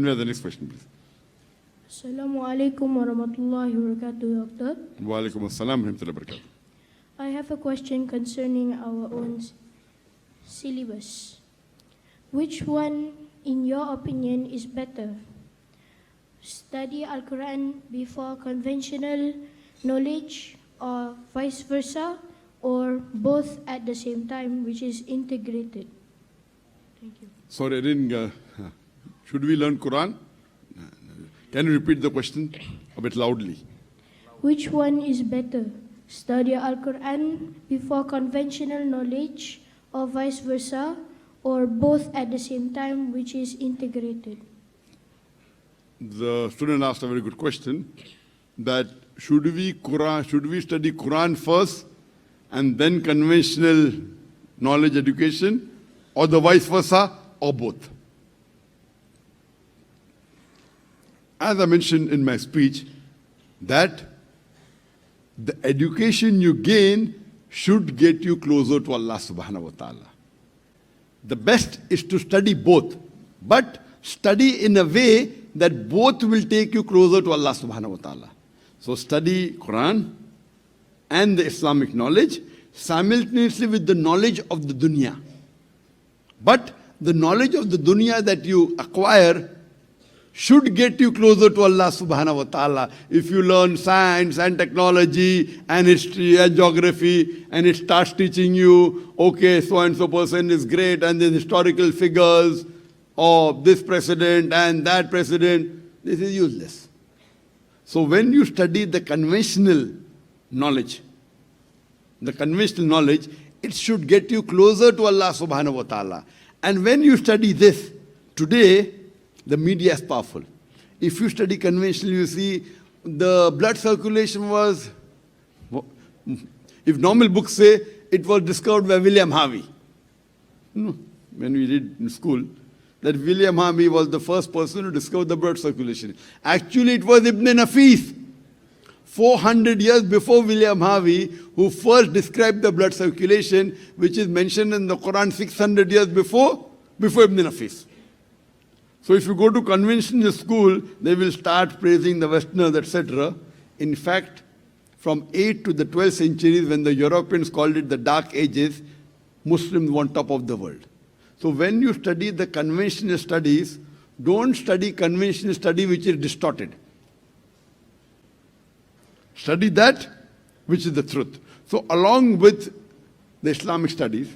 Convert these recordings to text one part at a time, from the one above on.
we have the next question, please? Assalamu alaikum warahmatullahi wabarakatuh, Doctor. Wa alaikum assalam wa rahmatullahi wa barakatuh. I have a question concerning our own syllabus. Which one, in your opinion, is better? Study Al-Quran before conventional knowledge, or vice versa, or both at the same time, which is integrated? Thank you. Sorry, I didn't. Should we learn Quran? Can you repeat the question a bit loudly? Which one is better? Study Al-Quran before conventional knowledge, or vice versa, or both at the same time, which is integrated? The student asked a very good question, that should we study Quran first and then conventional knowledge education, or the vice versa, or both? As I mentioned in my speech, that the education you gain should get you closer to Allah subhanahu wa ta'ala. The best is to study both, but study in a way that both will take you closer to Allah subhanahu wa ta'ala. So study Quran and the Islamic knowledge simultaneously with the knowledge of the dunya. But the knowledge of the dunya that you acquire should get you closer to Allah subhanahu wa ta'ala. If you learn science and technology and history and geography, and it starts teaching you, okay, so and so person is great, and then historical figures of this president and that president, this is useless. So when you study the conventional knowledge, it should get you closer to Allah subhanahu wa ta'ala. And when you study this, today, the media is powerful. If you study conventional, you see the blood circulation was, if normal books say, it was discovered by William Harvey. No, when we read in school, that William Harvey was the first person to discover the blood circulation. Actually, it was Ibn Nafis, 400 years before William Harvey, who first described the blood circulation, which is mentioned in the Quran 600 years before Ibn Nafis. So if you go to conventional school, they will start praising the Westerners, etc. In fact, from 8th to the 12th centuries, when the Europeans called it the Dark Ages, Muslims were on top of the world. So when you study the conventional studies, don't study conventional study which is distorted. Study that which is the truth. So along with the Islamic studies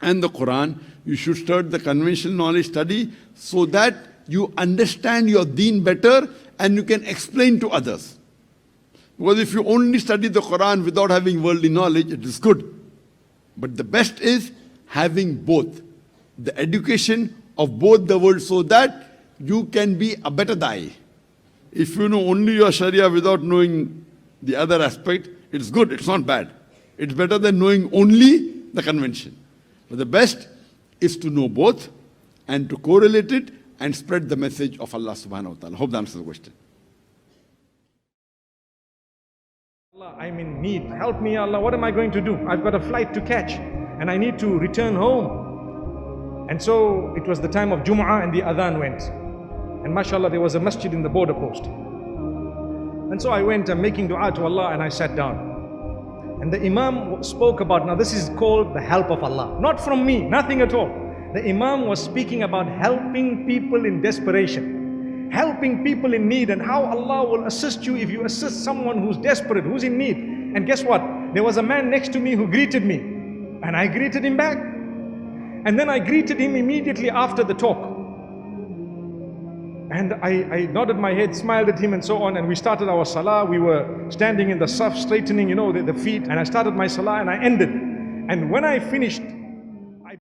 and the Quran, you should start the conventional knowledge study so that you understand your deen better and you can explain to others. Because if you only study the Quran without having worldly knowledge, it is good. But the best is having both. The education of both the worlds so that you can be a better da'i. If you know only your Sharia without knowing the other aspect, it's good, it's not bad. It's better than knowing only the convention. But the best is to know both and to correlate it and spread the message of Allah subhanahu wa ta'ala. Hope that answers the question. Allah, I'm in need. Help me, Allah. What am I going to do? I've got a flight to catch and I need to return home. And so it was the time of Jum'ah and the adhan went. And mashallah, there was a masjid in the border post. And so I went, making dua to Allah, and I sat down. And the Imam spoke about, now this is called the help of Allah. Not from me, nothing at all. The Imam was speaking about helping people in desperation, helping people in need, and how Allah will assist you if you assist someone who's desperate, who's in need. And guess what? There was a man next to me who greeted me, and I greeted him back. And then I greeted him immediately after the talk. And I nodded my head, smiled at him and so on, and we started our salah. We were standing in the saf, straightening, the feet, and I started my salah and I ended. And when I finished,